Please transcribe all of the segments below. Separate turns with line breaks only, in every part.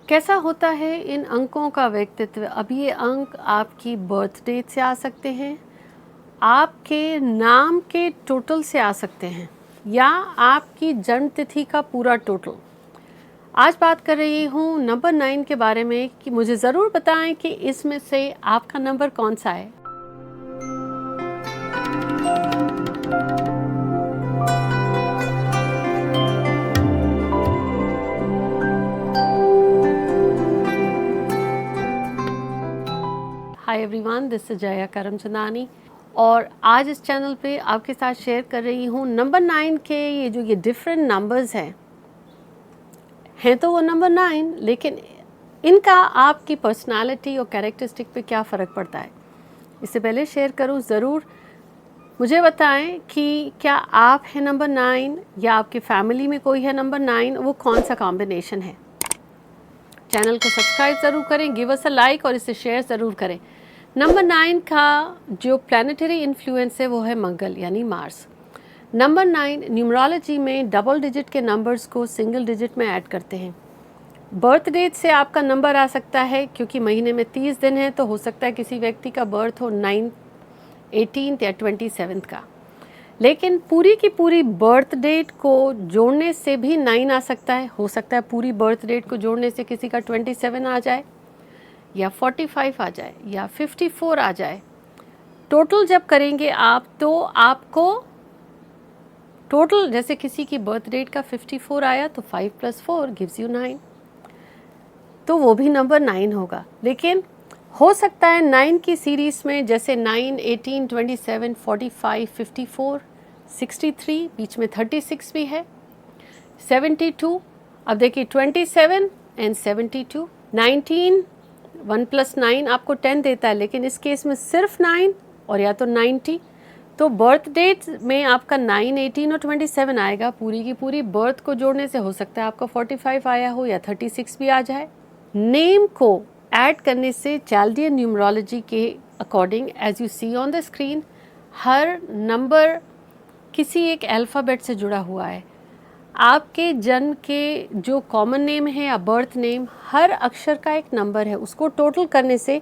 कैसा होता है इन अंकों का व्यक्तित्व? अब ये अंक आपकी बर्थ डेट से आ सकते हैं, आपके नाम के टोटल से आ सकते हैं या आपकी जन्म तिथि का पूरा टोटल। आज बात कर रही हूँ नंबर 9 के बारे में कि मुझे ज़रूर बताएं कि इसमें से आपका नंबर कौन सा है। Hi everyone, this is Jaya Karamchandani और आज इस चैनल पे आपके साथ शेयर कर रही हूँ नंबर 9 के ये डिफरेंट नंबर्स हैं तो वो नंबर 9, लेकिन इनका आपकी पर्सनालिटी और कैरेक्टरिस्टिक पे क्या फ़र्क पड़ता है। इससे पहले शेयर करूँ, ज़रूर मुझे बताएं कि क्या आप हैं नंबर 9 या आपकी फैमिली में कोई है नंबर 9, वो कौन सा कॉम्बिनेशन है। चैनल को सब्सक्राइब ज़रूर करें, गिव अस अ लाइक और इसे शेयर ज़रूर करें। नंबर 9 का जो प्लानिटरी इन्फ्लुएंस है वो है मंगल यानी मार्स। नंबर 9 न्यूमरोलॉजी में डबल डिजिट के नंबर्स को सिंगल डिजिट में ऐड करते हैं। बर्थ डेट से आपका नंबर आ सकता है, क्योंकि महीने में 30 दिन है तो हो सकता है किसी व्यक्ति का बर्थ हो 9, 18 या 27 का। लेकिन पूरी की पूरी बर्थ डेट को जोड़ने से भी 9 आ सकता है। हो सकता है पूरी बर्थ डेट को जोड़ने से किसी का 27 आ जाए या 45 आ जाए या 54 आ जाए। टोटल जब करेंगे आप तो आपको टोटल, जैसे किसी की बर्थ डेट का 54 आया तो 5 + 4 गिव्स यू 9, तो वो भी नंबर 9 होगा। लेकिन हो सकता है 9 की सीरीज़ में जैसे 9, 18, 27, 45, 54, 63, बीच में 36 भी है, 72। अब देखिए 27 एंड 72, 19, 1 + 9 आपको 10 देता है, लेकिन इस केस में सिर्फ 9 और या तो 90। तो बर्थ डेट में आपका 9, 18 और 27 आएगा। पूरी की पूरी बर्थ को जोड़ने से हो सकता है आपका 45 आया हो या 36 भी आ जाए। नेम को ऐड करने से चाल्डियन न्यूमरोलॉजी के according, as you see on the screen, हर नंबर किसी एक अल्फ़ाबेट से जुड़ा हुआ है। आपके जन्म के जो कॉमन नेम है या बर्थ नेम, हर अक्षर का एक नंबर है। उसको टोटल करने से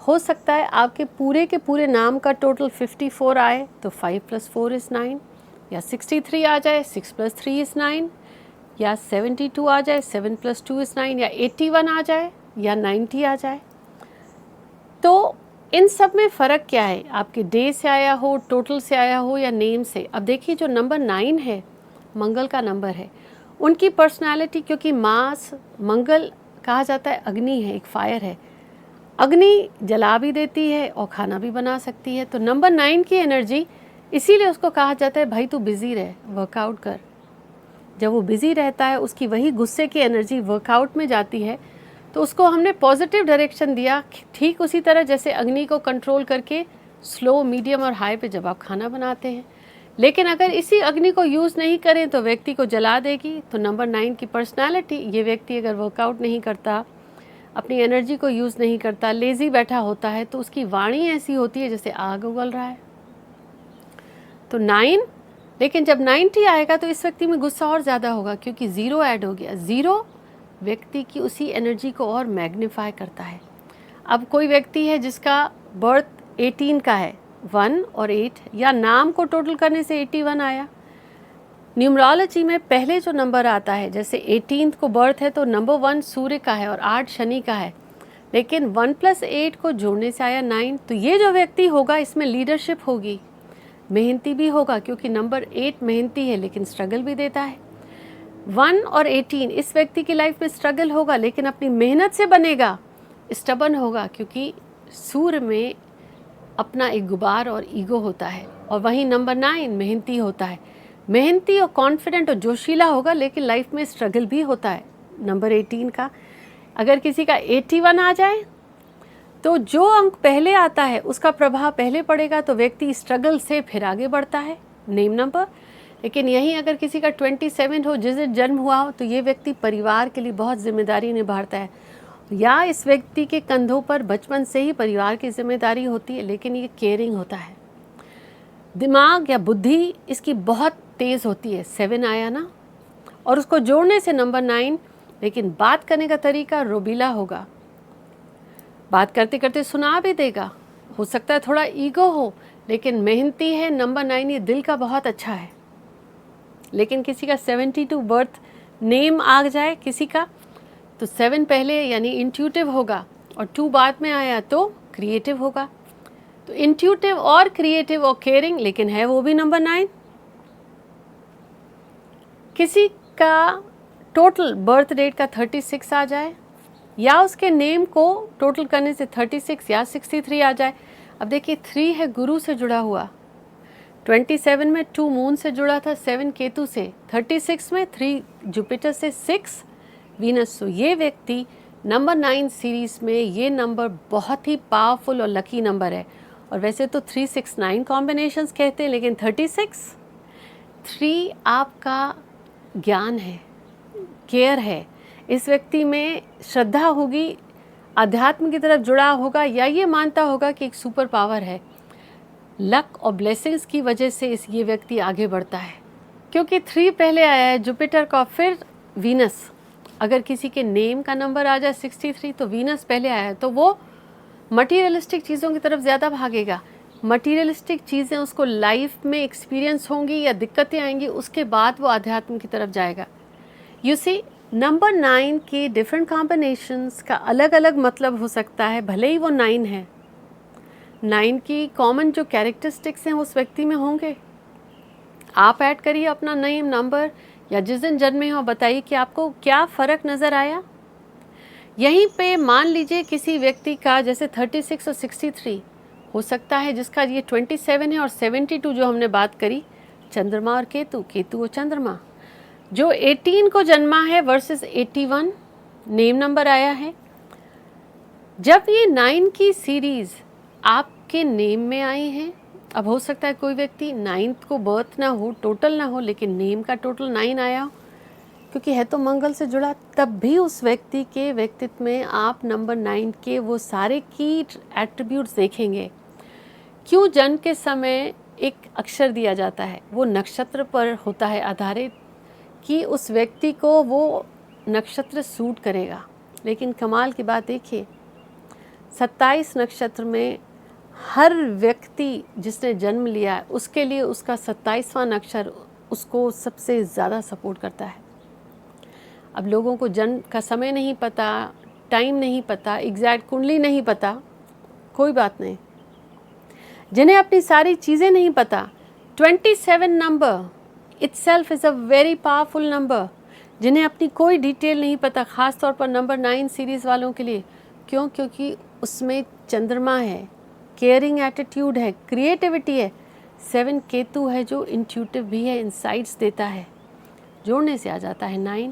हो सकता है आपके पूरे के पूरे नाम का टोटल 54 आए तो 5 + 4 इज़ 9, या 63 आ जाए 6 + 3 इज़ 9, या 72 आ जाए 7 + 2 इज़ 9, या 81 आ जाए या 90 आ जाए। तो इन सब में फ़र्क क्या है, आपके डे से आया हो, टोटल से आया हो या नेम से। अब देखिए जो नंबर 9 है, मंगल का नंबर है, उनकी पर्सनालिटी, क्योंकि मास मंगल कहा जाता है अग्नि है, एक फायर है। अग्नि जला भी देती है और खाना भी बना सकती है। तो नंबर 9 की एनर्जी, इसीलिए उसको कहा जाता है भाई तू बिज़ी रह, वर्कआउट कर। जब वो बिज़ी रहता है, उसकी वही गुस्से की एनर्जी वर्कआउट में जाती है, तो उसको हमने पॉजिटिव डायरेक्शन दिया। ठीक उसी तरह जैसे अग्नि को कंट्रोल करके स्लो, मीडियम और हाई पे जब आप खाना बनाते हैं। लेकिन अगर इसी अग्नि को यूज़ नहीं करें तो व्यक्ति को जला देगी। तो नंबर 9 की पर्सनालिटी, ये व्यक्ति अगर वर्कआउट नहीं करता, अपनी एनर्जी को यूज़ नहीं करता, लेज़ी बैठा होता है, तो उसकी वाणी ऐसी होती है जैसे आग उगल रहा है। तो 9, लेकिन जब 90 आएगा तो इस व्यक्ति में गुस्सा और ज़्यादा होगा, क्योंकि ज़ीरो ऐड हो गया। ज़ीरो व्यक्ति की उसी एनर्जी को और मैग्नीफाई करता है। अब कोई व्यक्ति है जिसका बर्थ 18 का है, 1 और 8, या नाम को टोटल करने से 81 आया। न्यूमरोलॉजी में पहले जो नंबर आता है, जैसे 18 को बर्थ है तो नंबर 1 सूर्य का है और 8 शनि का है, लेकिन 1 + 8 को जोड़ने से आया 9। तो ये जो व्यक्ति होगा इसमें लीडरशिप होगी, मेहनती भी होगा, क्योंकि नंबर 8 मेहनती है लेकिन स्ट्रगल भी देता है। 1 और 18 इस व्यक्ति की लाइफ में स्ट्रगल होगा, लेकिन अपनी मेहनत से बनेगा, स्टबन होगा, क्योंकि सूर्य में अपना एक गुबार और ईगो होता है। और वहीं नंबर 9 मेहनती होता है, मेहनती और कॉन्फिडेंट और जोशीला होगा, लेकिन लाइफ में स्ट्रगल भी होता है। नंबर 18 का अगर किसी का 81 आ जाए तो जो अंक पहले आता है उसका प्रभाव पहले पड़ेगा, तो व्यक्ति स्ट्रगल से फिर आगे बढ़ता है, नेम नंबर। लेकिन यहीं अगर किसी का 27 हो, जिस दिन जन्म हुआ हो, तो ये व्यक्ति परिवार के लिए बहुत जिम्मेदारी निभाता है, या इस व्यक्ति के कंधों पर बचपन से ही परिवार की जिम्मेदारी होती है, लेकिन ये केयरिंग होता है। दिमाग या बुद्धि इसकी बहुत तेज़ होती है। 7 आया ना, और उसको जोड़ने से नंबर 9 लेकिन बात करने का तरीका रोबीला होगा, बात करते करते सुना भी देगा। हो सकता है थोड़ा ईगो हो, लेकिन मेहनती है। नंबर 9 ये दिल का बहुत अच्छा है। लेकिन किसी का 72 बर्थ नेम आ जाए किसी का, तो 7 पहले यानी इंट्यूटिव होगा और 2 बाद में आया तो क्रिएटिव होगा। तो इंट्यूटिव और क्रिएटिव और केयरिंग, लेकिन है वो भी नंबर 9। किसी का टोटल बर्थ डेट का 36 आ जाए, या उसके नेम को टोटल करने से 36 या 63 आ जाए। अब देखिए 3 है गुरु से जुड़ा हुआ, 27 में 2 मून से जुड़ा था, 7 केतु से, 36 में 3 जुपिटर से, 6 वीनस। तो ये व्यक्ति नंबर 9 सीरीज़ में ये नंबर बहुत ही पावरफुल और लकी नंबर है। और वैसे तो 369 कॉम्बिनेशंस कहते हैं, लेकिन 36 3 आपका ज्ञान है, केयर है। इस व्यक्ति में श्रद्धा होगी, अध्यात्म की तरफ जुड़ा होगा, या ये मानता होगा कि एक सुपर पावर है। लक और ब्लेसिंग्स की वजह से ये व्यक्ति आगे बढ़ता है, क्योंकि 3 पहले आया है जुपिटर का, फिर वीनस। अगर किसी के नेम का नंबर आ जाए 63 तो वीनस पहले आया है, तो वो मटीरियलिस्टिक चीज़ों की तरफ ज़्यादा भागेगा। मटीरियलिस्टिक चीज़ें उसको लाइफ में एक्सपीरियंस होंगी या दिक्कतें आएंगी, उसके बाद वो अध्यात्म की तरफ जाएगा। यू सी, नंबर 9 के डिफरेंट कॉम्बिनेशंस का अलग अलग मतलब हो सकता है, भले ही वो 9 है। 9 की कॉमन जो कैरेक्टरिस्टिक्स हैं उस व्यक्ति में होंगे। आप ऐड करिए अपना नेम, नंबर, या जिस दिन जन्मे हो, बताइए कि आपको क्या फ़र्क नज़र आया। यहीं पे मान लीजिए किसी व्यक्ति का जैसे 36 और 63 हो सकता है, जिसका ये 27 है और 72 जो हमने बात करी, चंद्रमा और केतु, केतु और चंद्रमा। जो 18 को जन्मा है वर्सेस 81 नेम नंबर आया है। जब ये 9 की सीरीज़ आपके नेम में आई हैं, अब हो सकता है कोई व्यक्ति 9th को बर्थ ना हो, टोटल ना हो, लेकिन नेम का टोटल 9 आया हो, क्योंकि है तो मंगल से जुड़ा, तब भी उस व्यक्ति के व्यक्तित्व में आप नंबर 9 के वो सारे की एट्रीब्यूट्स देखेंगे। क्यों जन्म के समय एक अक्षर दिया जाता है, वो नक्षत्र पर होता है आधारित कि उस व्यक्ति को वो नक्षत्र सूट करेगा। लेकिन कमाल की बात देखिए, 27 नक्षत्र में हर व्यक्ति जिसने जन्म लिया है उसके लिए उसका 27वां नक्षत्र उसको सबसे ज़्यादा सपोर्ट करता है। अब लोगों को जन्म का समय नहीं पता, टाइम नहीं पता, एग्जैक्ट कुंडली नहीं पता, कोई बात नहीं। जिन्हें अपनी सारी चीज़ें नहीं पता, 27 number itself is a very powerful number. जिन्हें अपनी कोई डिटेल नहीं पता, ख़ास तौर पर नंबर 9 सीरीज़ वालों के लिए। क्यों? क्योंकि उसमें चंद्रमा है, केयरिंग एटीट्यूड है, क्रिएटिविटी है। 7 केतु है जो इंट्यूटिव भी है, इंसाइट्स देता है, जोड़ने से आ जाता है 9।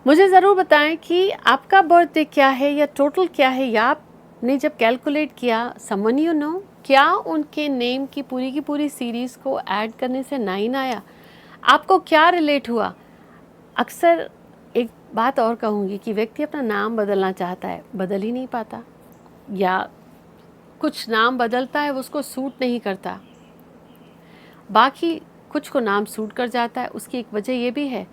मुझे ज़रूर बताएं कि आपका बर्थडे क्या है या टोटल क्या है, या आपने जब कैलकुलेट किया, समवन यू नो, क्या उनके नेम की पूरी सीरीज़ को ऐड करने से 9 आया? आपको क्या रिलेट हुआ? अक्सर एक बात और कहूँगी कि व्यक्ति अपना नाम बदलना चाहता है, बदल ही नहीं पाता, या कुछ नाम बदलता है वो उसको सूट नहीं करता, बाकी कुछ को नाम सूट कर जाता है। उसकी एक वजह ये भी है,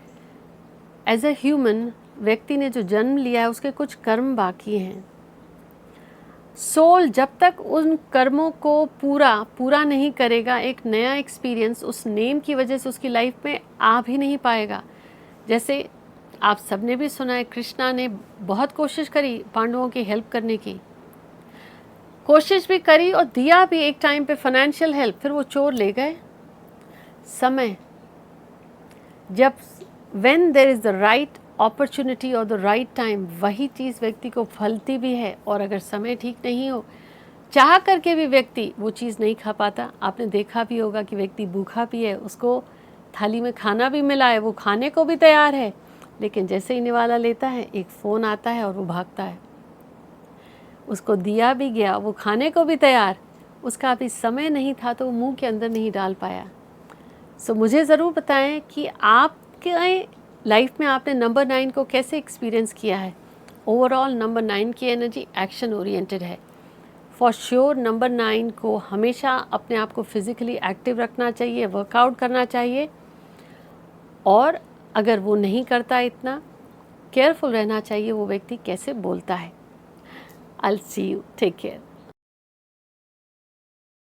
एज अ ह्यूमन व्यक्ति ने जो जन्म लिया है उसके कुछ कर्म बाकी हैं। सोल जब तक उन कर्मों को पूरा नहीं करेगा, एक नया एक्सपीरियंस उस नेम की वजह से उसकी लाइफ में आ भी नहीं पाएगा। जैसे आप सबने भी सुना है, कृष्णा ने बहुत कोशिश करी पांडवों की हेल्प करने की, कोशिश भी करी और दिया भी एक टाइम पे फाइनेंशियल हेल्प, फिर वो चोर ले गए। समय, जब when there is the right opportunity और द राइट टाइम, वही चीज़ व्यक्ति को फलती भी है। और अगर समय ठीक नहीं हो, चाह करके भी व्यक्ति वो चीज़ नहीं खा पाता। आपने देखा भी होगा कि व्यक्ति भूखा भी है, उसको थाली में खाना भी मिला है, वो खाने को भी तैयार है, लेकिन जैसे ही निवाला लेता है एक फ़ोन आता है और वो भागता है। उसको दिया भी गया, वो खाने को भी तैयार, उसका अभी समय नहीं था तो वो मुंह के अंदर नहीं डाल पाया। सो मुझे ज़रूर बताएं कि आपके लाइफ में आपने नंबर 9 को कैसे एक्सपीरियंस किया है। ओवरऑल नंबर 9 की एनर्जी एक्शन ओरिएंटेड है। फॉर श्योर नंबर 9 को हमेशा अपने आप को फिज़िकली एक्टिव रखना चाहिए, वर्कआउट करना चाहिए, और अगर वो नहीं करता इतना केयरफुल रहना चाहिए वो व्यक्ति कैसे बोलता है। I will see you, take care.